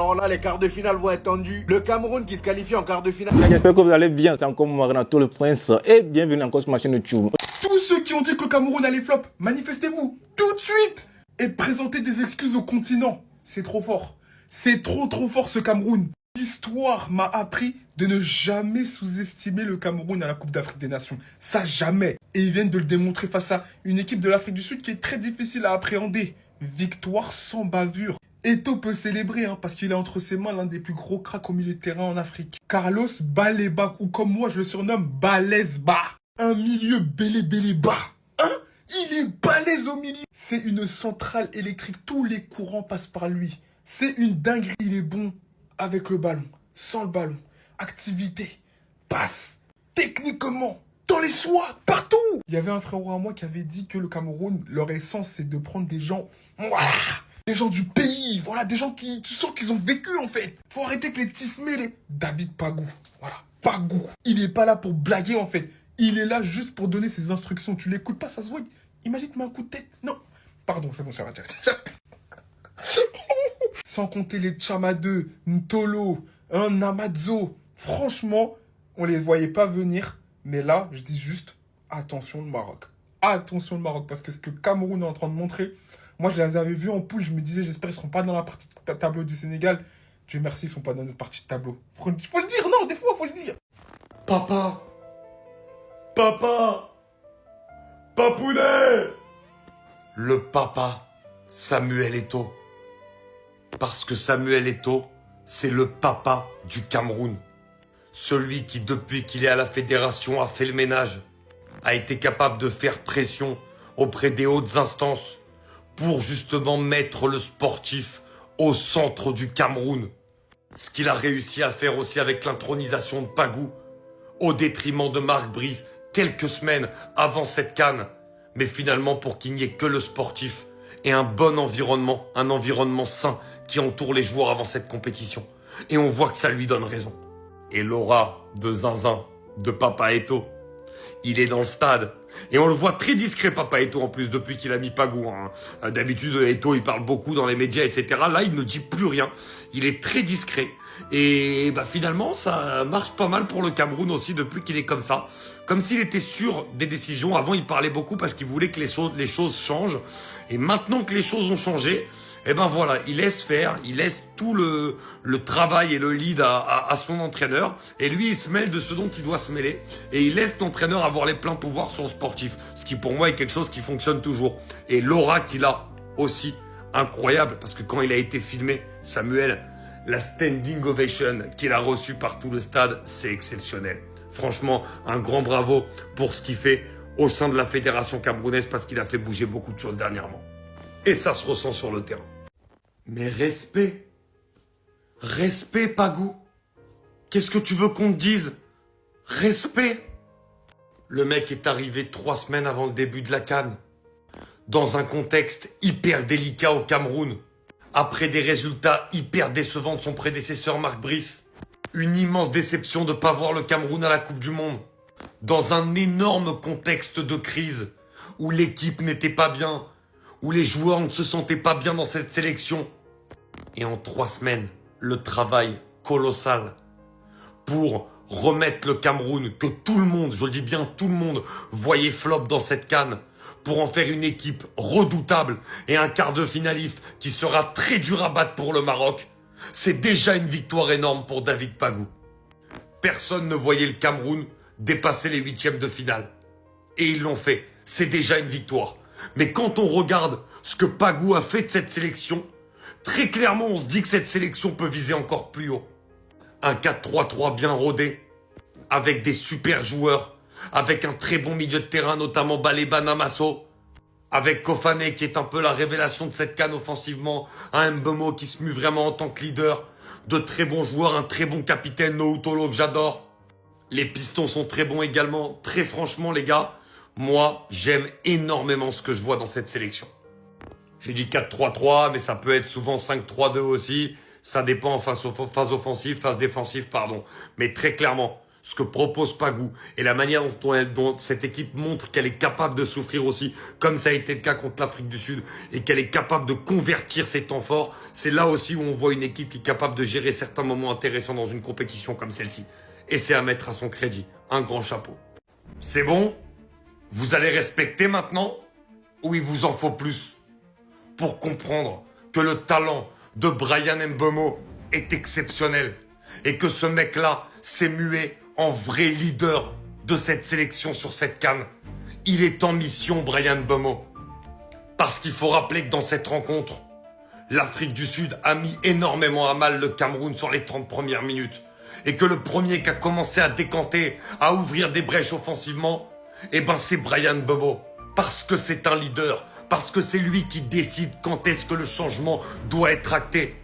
Alors là, les quarts de finale vont être tendus. Le Cameroun qui se qualifie en quart de finale. J'espère que vous allez bien, c'est encore moi, Renato le Prince, et bienvenue encore sur ma chaîne YouTube. Tous ceux qui ont dit que le Cameroun allait flop, manifestez-vous tout de suite et présentez des excuses au continent. C'est trop fort. C'est trop fort ce Cameroun. L'histoire m'a appris de ne jamais sous-estimer le Cameroun à la Coupe d'Afrique des Nations. Ça, jamais. Et ils viennent de le démontrer face à une équipe de l'Afrique du Sud qui est très difficile à appréhender. Victoire sans bavure. Eto'o peut célébrer parce qu'il a entre ses mains l'un des plus gros cracks au milieu de terrain en Afrique. Carlos Baleba, ou comme moi je le surnomme, Balesba. Un milieu Béléba. Il est balèze au milieu. C'est une centrale électrique. Tous les courants passent par lui. C'est une dinguerie. Il est bon avec le ballon, sans le ballon. Activité, passe, techniquement, dans les choix, partout. Il y avait un frérot à moi qui avait dit que le Cameroun, leur essence, c'est de prendre des gens, voilà, des gens du pays, voilà, des gens qui, tu sens qu'ils ont vécu en fait. Faut arrêter avec les tismés, les David Pagou, voilà, Pagou. Il est pas là pour blaguer en fait. Il est là juste pour donner ses instructions. Tu l'écoutes pas, ça se voit. Imagine, tu mets un coup de tête. Non. Pardon, c'est bon, ça va dire. Sans compter les Tchamadeux, Ntolo, Namadzo. Franchement, on les voyait pas venir. Mais là, je dis juste, attention le Maroc. Attention le Maroc. Parce que ce que Cameroun est en train de montrer, moi je les avais vus en poule, je me disais, j'espère qu'ils seront pas dans la partie de tableau du Sénégal. Dieu merci, ils sont pas dans notre partie de tableau. Faut le dire, non, des fois, faut le dire. Papa, Papounet. Le papa, Samuel Eto'o. Parce que Samuel Eto'o, c'est le papa du Cameroun. Celui qui, depuis qu'il est à la fédération, a fait le ménage, a été capable de faire pression auprès des hautes instances pour justement mettre le sportif au centre du Cameroun. Ce qu'il a réussi à faire aussi avec l'intronisation de Pagou, au détriment de Marc Brice, quelques semaines avant cette CAN. Mais finalement, pour qu'il n'y ait que le sportif et un bon environnement, un environnement sain qui entoure les joueurs avant cette compétition. Et on voit que ça lui donne raison. Et l'aura de zinzin de Papa Eto'o, il est dans le stade. Et on le voit très discret, Papa Eto'o, en plus, depuis qu'il a mis Pagou. D'habitude, Eto'o, il parle beaucoup dans les médias, etc. Là, il ne dit plus rien. Il est très discret. Et finalement, ça marche pas mal pour le Cameroun aussi depuis qu'il est comme ça. Comme s'il était sûr des décisions. Avant, il parlait beaucoup parce qu'il voulait que les choses changent. Et maintenant que les choses ont changé, voilà, il laisse faire, il laisse tout le travail et le lead à son entraîneur. Et lui, il se mêle de ce dont il doit se mêler. Et il laisse l'entraîneur avoir les pleins pouvoirs sur le sportif. Ce qui, pour moi, est quelque chose qui fonctionne toujours. Et l'aura qu'il a aussi, incroyable. Parce que quand il a été filmé, Samuel, la standing ovation qu'il a reçue par tout le stade, c'est exceptionnel. Franchement, un grand bravo pour ce qu'il fait au sein de la fédération camerounaise parce qu'il a fait bouger beaucoup de choses dernièrement. Et ça se ressent sur le terrain. Mais respect. Respect, Pagou. Qu'est-ce que tu veux qu'on te dise? Respect. Le mec est arrivé 3 semaines avant le début de la CAN. Dans un contexte hyper délicat au Cameroun. Après des résultats hyper décevants de son prédécesseur Marc Brice. Une immense déception de ne pas voir le Cameroun à la Coupe du Monde. Dans un énorme contexte de crise où l'équipe n'était pas bien, où les joueurs ne se sentaient pas bien dans cette sélection. Et en 3 semaines, le travail colossal pour remettre le Cameroun, que tout le monde, je le dis bien tout le monde, voyait flop dans cette CAN, pour en faire une équipe redoutable et un quart de finaliste qui sera très dur à battre pour le Maroc, c'est déjà une victoire énorme pour David Pagou. Personne ne voyait le Cameroun dépasser les 8e de finale. Et ils l'ont fait. C'est déjà une victoire. Mais quand on regarde ce que Pagou a fait de cette sélection, très clairement, on se dit que cette sélection peut viser encore plus haut. Un 4-3-3 bien rodé, avec des super joueurs, avec un très bon milieu de terrain, notamment Baleba Namasso, avec Kofane qui est un peu la révélation de cette CAN offensivement, un Mbeumo qui se mue vraiment en tant que leader, de très bons joueurs, un très bon capitaine, Noutolo que j'adore. Les pistons sont très bons également. Très franchement, les gars, moi, j'aime énormément ce que je vois dans cette sélection. J'ai dit 4-3-3, mais ça peut être souvent 5-3-2 aussi. Ça dépend en phase offensive, phase défensive, pardon. Mais très clairement, ce que propose Pagou et la manière dont cette équipe montre qu'elle est capable de souffrir aussi, comme ça a été le cas contre l'Afrique du Sud, et qu'elle est capable de convertir ses temps forts, c'est là aussi où on voit une équipe qui est capable de gérer certains moments intéressants dans une compétition comme celle-ci. Et c'est à mettre à son crédit. Un grand chapeau. C'est bon? Vous allez respecter maintenant? Ou il vous en faut plus? Pour comprendre que le talent de Bryan Mbeumo est exceptionnel. Et que ce mec-là s'est mué en vrai leader de cette sélection sur cette CAN. Il est en mission, Bryan Mbeumo. Parce qu'il faut rappeler que dans cette rencontre, l'Afrique du Sud a mis énormément à mal le Cameroun sur les 30 premières minutes. Et que le premier qui a commencé à décanter, à ouvrir des brèches offensivement, eh ben c'est Bryan Mbeumo. Parce que c'est un leader. Parce que c'est lui qui décide quand est-ce que le changement doit être acté.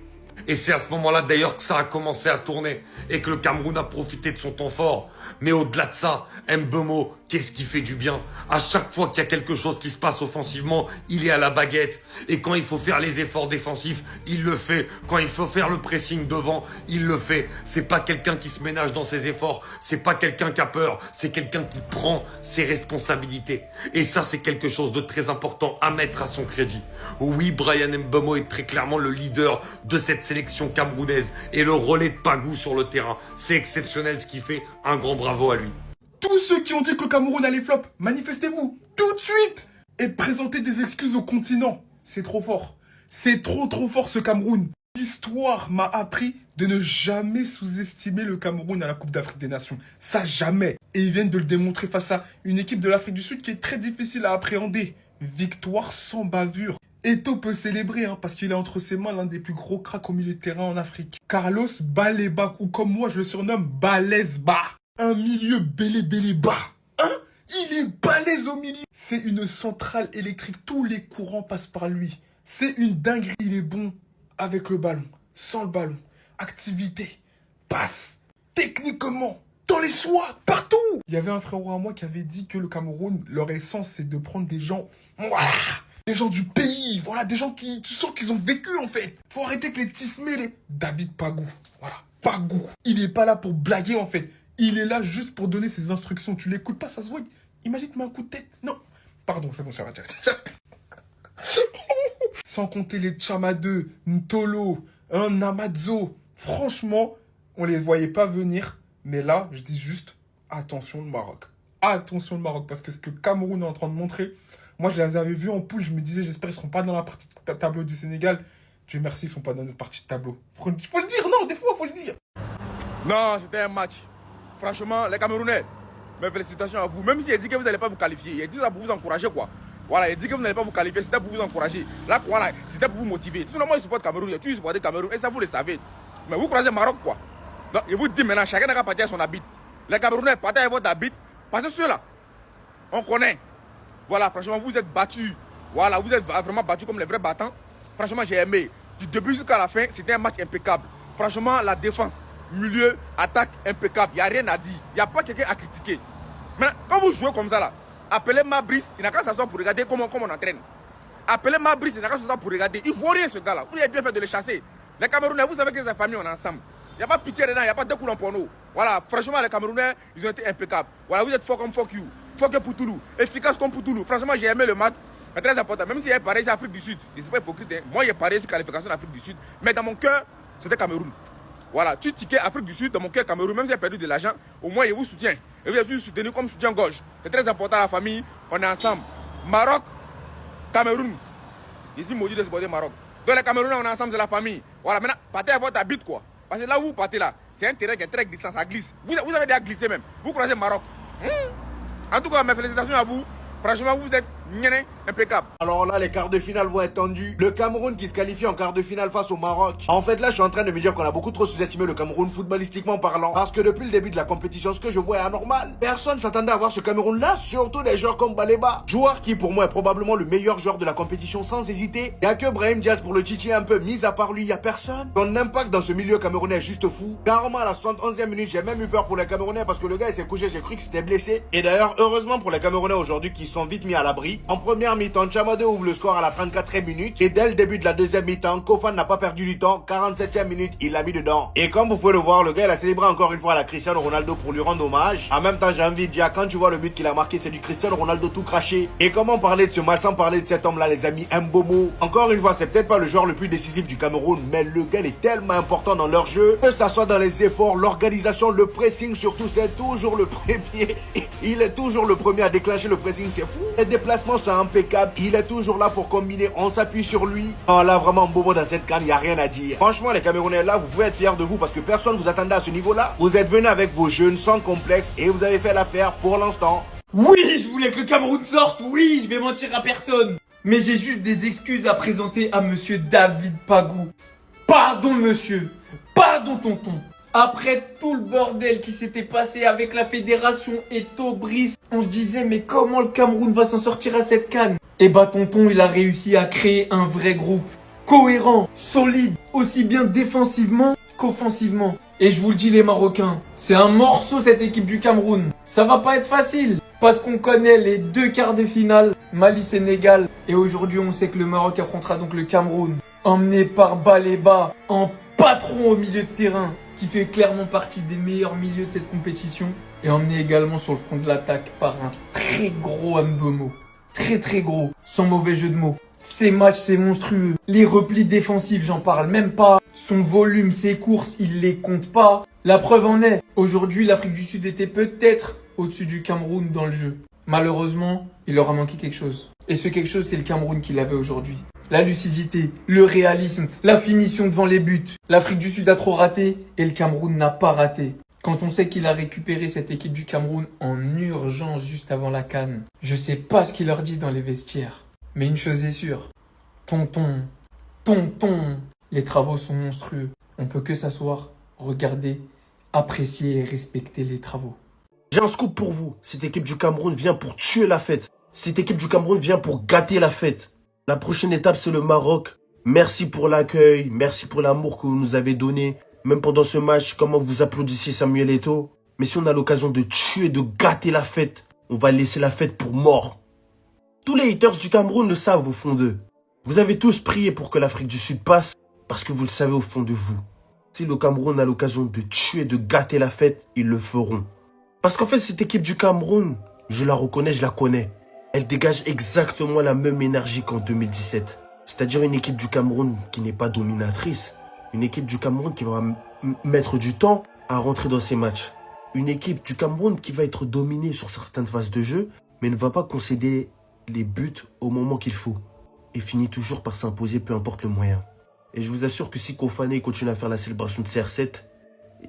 Et c'est à ce moment-là d'ailleurs que ça a commencé à tourner et que le Cameroun a profité de son temps fort. Mais au-delà de ça, Mbeumo, qu'est-ce qui fait du bien? À chaque fois qu'il y a quelque chose qui se passe offensivement, il est à la baguette. Et quand il faut faire les efforts défensifs, il le fait. Quand il faut faire le pressing devant, il le fait. C'est pas quelqu'un qui se ménage dans ses efforts. C'est pas quelqu'un qui a peur. C'est quelqu'un qui prend ses responsabilités. Et ça, c'est quelque chose de très important à mettre à son crédit. Oui, Bryan Mbeumo est très clairement le leader de cette sélection camerounaise et le relais de Pagou sur le terrain. C'est exceptionnel ce qu'il fait. Un grand bravo à lui. Tous ceux qui ont dit que le Cameroun allait flop, manifestez-vous tout de suite et présentez des excuses au continent. C'est trop fort. C'est trop fort ce Cameroun. L'histoire m'a appris de ne jamais sous-estimer le Cameroun à la Coupe d'Afrique des Nations. Ça, jamais. Et ils viennent de le démontrer face à une équipe de l'Afrique du Sud qui est très difficile à appréhender. Victoire sans bavure. Eto'o peut célébrer parce qu'il a entre ses mains l'un des plus gros cracks au milieu de terrain en Afrique. Carlos Baleba, ou comme moi je le surnomme, Balesba. Un milieu bas. Il est balèze au milieu. C'est une centrale électrique. Tous les courants passent par lui. C'est une dinguerie. Il est bon avec le ballon, sans le ballon. Activité, passe, techniquement, dans les choix, partout. Il y avait un frérot à moi qui avait dit que le Cameroun, leur essence, c'est de prendre des gens... Voilà, des gens du pays, voilà, des gens qui, tu sens qu'ils ont vécu en fait. Faut arrêter que les tismer, les... David Pagou, voilà, Pagou. Il est pas là pour blaguer en fait. Il est là juste pour donner ses instructions. Tu l'écoutes pas, ça se voit. Imagine, tu mets un coup de tête. Non. Pardon, c'est bon, ça va. Sans compter les Tchamadeux, Ntolo, Namadzo. Franchement, on les voyait pas venir. Mais là, je dis juste, attention le Maroc. Attention le Maroc, parce que ce que Cameroun est en train de montrer, moi je les avais vus en poule, je me disais, j'espère qu'ils seront pas dans la partie de tableau du Sénégal. Dieu merci, ils sont pas dans notre partie de tableau. Faut le dire, non, des fois, faut le dire. Non, c'était un match. Franchement, les Camerounais, mes félicitations à vous. Même si il dit que vous n'allez pas vous qualifier, il dit ça pour vous encourager quoi. Voilà, il dit que vous n'allez pas vous qualifier, c'était pour vous encourager. Là, voilà, c'était pour vous motiver. Sinon, moi, je supporte Cameroun, tu supportes Cameroun, et ça, vous le savez. Mais vous croisez Maroc quoi. Donc, je vous dis maintenant, chacun n'a qu'à partir à son habit. Les Camerounais, partez à votre habit. Parce que ceux-là, on connaît. Voilà, franchement, vous êtes battus. Voilà, vous êtes vraiment battus comme les vrais battants. Franchement, j'ai aimé. Du début jusqu'à la fin, c'était un match impeccable. Franchement, la défense, milieu, attaque, impeccable. Il n'y a rien à dire. Il n'y a pas quelqu'un à critiquer. Maintenant, quand vous jouez comme ça, là, appelez Mabrice, il n'a qu'à s'asseoir pour regarder comment on entraîne. Appelez Mabrice, il n'a qu'à s'asseoir pour regarder. Il ne vaut rien, ce gars-là. Vous avez bien fait de le chasser. Les Camerounais, vous savez que ces familles, on est ensemble. Il n'y a pas de pitié dedans, il n'y a pas de coulants pour nous. Voilà, franchement, les Camerounais, ils ont été impeccables. Voilà, vous êtes fort comme fuck you. Fuck Poutoulou. Efficace comme Poutoulou. Franchement, j'ai aimé le match. C'est très important. Même si il y a pareil, c'est Afrique du Sud. Je ne suis pas hypocrite. Hein. Moi, il y a pareil, c'est qualification d'Afrique du Sud. Mais dans mon cœur, c'était Cameroun. Voilà, tu tickets Afrique du Sud, dans mon cœur, Cameroun. Même si j'ai perdu de l'argent, au moins, il vous soutient. Et vous êtes soutenu comme soutien-gauche. C'est très important, la famille. On est ensemble. Maroc, Cameroun. Ici, maudit de supporter Maroc. Donc, les Camerounais, on est ensemble, c'est la famille. Voilà, maintenant, partez à votre habit, quoi. Parce que là où vous partez là, c'est un terrain qui est très glissant, ça glisse. Vous avez déjà glissé même. Vous croisez Maroc. En tout cas, mes félicitations à vous. Franchement, vous êtes impeccable. Alors là, les quarts de finale vont être tendus. Le Cameroun qui se qualifie en quart de finale face au Maroc. En fait, là, je suis en train de me dire qu'on a beaucoup trop sous-estimé le Cameroun footballistiquement parlant. Parce que depuis le début de la compétition, ce que je vois est anormal. Personne s'attendait à voir ce Cameroun-là, surtout des joueurs comme Baleba. Joueur qui, pour moi, est probablement le meilleur joueur de la compétition sans hésiter. Il n'y a que Brahim Diaz pour le titiller un peu. Mis à part lui, il n'y a personne. Son impact dans ce milieu camerounais est juste fou. Carrément, à la 71e minute, j'ai même eu peur pour les Camerounais parce que le gars, il s'est couché, j'ai cru que c'était blessé. Et d'ailleurs, heureusement pour les Camerounais aujourd'hui qui sont vite mis à l'abri. lui. En première mi-temps, Chamade ouvre le score à la 34e minute. Et dès le début de la deuxième mi-temps, Kofan n'a pas perdu du temps. 47e minute, il l'a mis dedans. Et comme vous pouvez le voir, le gars il a célébré encore une fois la Cristiano Ronaldo pour lui rendre hommage. En même temps, j'ai envie de dire, quand tu vois le but qu'il a marqué, c'est du Cristiano Ronaldo tout craché. Et comment parler de ce match sans parler de cet homme-là, les amis, Mbomo. Encore une fois, c'est peut-être pas le joueur le plus décisif du Cameroun, mais le gars il est tellement important dans leur jeu, que ça soit dans les efforts, l'organisation, le pressing surtout, c'est toujours le premier. Il est toujours le premier à déclencher le pressing, c'est fou. Les déplacements sont impeccables, il est toujours là pour combiner, on s'appuie sur lui. Oh là, vraiment, Mbomo dans cette canne, il n'y a rien à dire. Franchement, les Camerounais là, vous pouvez être fiers de vous parce que personne vous attendait à ce niveau-là. Vous êtes venus avec vos jeunes sans complexe et vous avez fait l'affaire pour l'instant. Oui, je voulais que le Cameroun sorte, oui, je vais mentir à personne. Mais j'ai juste des excuses à présenter à monsieur David Pagou. Pardon monsieur, pardon tonton. Après tout le bordel qui s'était passé avec la fédération et Brice, on se disait mais comment le Cameroun va s'en sortir à cette CAN? Et bah tonton, il a réussi à créer un vrai groupe. Cohérent, solide, aussi bien défensivement qu'offensivement. Et je vous le dis les Marocains, c'est un morceau cette équipe du Cameroun. Ça va pas être facile, parce qu'on connaît les 2 quarts de finale, Mali-Sénégal. Et aujourd'hui on sait que le Maroc affrontera donc le Cameroun. Emmené par Baleba, en patron au milieu de terrain, qui fait clairement partie des meilleurs milieux de cette compétition. Et emmené également sur le front de l'attaque par un très gros Mbomo. Très gros, sans mauvais jeu de mots. Ces matchs, c'est monstrueux. Les replis défensifs, j'en parle même pas. Son volume, ses courses, il les compte pas. La preuve en est, aujourd'hui, l'Afrique du Sud était peut-être au-dessus du Cameroun dans le jeu. Malheureusement, il leur a manqué quelque chose. Et ce quelque chose, c'est le Cameroun qu'il avait aujourd'hui. La lucidité, le réalisme, la finition devant les buts. L'Afrique du Sud a trop raté et le Cameroun n'a pas raté. Quand on sait qu'il a récupéré cette équipe du Cameroun en urgence juste avant la CAN, je sais pas ce qu'il leur dit dans les vestiaires. Mais une chose est sûre, tonton, les travaux sont monstrueux. On peut que s'asseoir, regarder, apprécier et respecter les travaux. J'ai un scoop pour vous. Cette équipe du Cameroun vient pour tuer la fête. Cette équipe du Cameroun vient pour gâter la fête. La prochaine étape, c'est le Maroc. Merci pour l'accueil, merci pour l'amour que vous nous avez donné. Même pendant ce match, comment vous applaudissez Samuel Eto'o. Mais si on a l'occasion de tuer, de gâter la fête, on va laisser la fête pour mort. Tous les haters du Cameroun le savent au fond d'eux. Vous avez tous prié pour que l'Afrique du Sud passe parce que vous le savez au fond de vous. Si le Cameroun a l'occasion de tuer, de gâter la fête, ils le feront. Parce qu'en fait, cette équipe du Cameroun, je la reconnais, je la connais. Elle dégage exactement la même énergie qu'en 2017. C'est-à-dire une équipe du Cameroun qui n'est pas dominatrice. Une équipe du Cameroun qui va mettre du temps à rentrer dans ses matchs. Une équipe du Cameroun qui va être dominée sur certaines phases de jeu, mais ne va pas concéder les buts au moment qu'il faut. Et finit toujours par s'imposer, peu importe le moyen. Et je vous assure que si Kofane continue à faire la célébration de CR7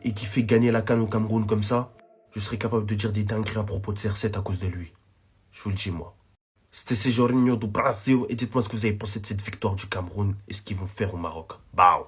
et qui fait gagner la CAN au Cameroun comme ça, je serai capable de dire des dingueries à propos de CR7 à cause de lui. Je vous le dis moi. C'était Céjorinho do Brasil et dites-moi ce que vous avez pensé de cette victoire du Cameroun et ce qu'ils vont faire au Maroc. Bao.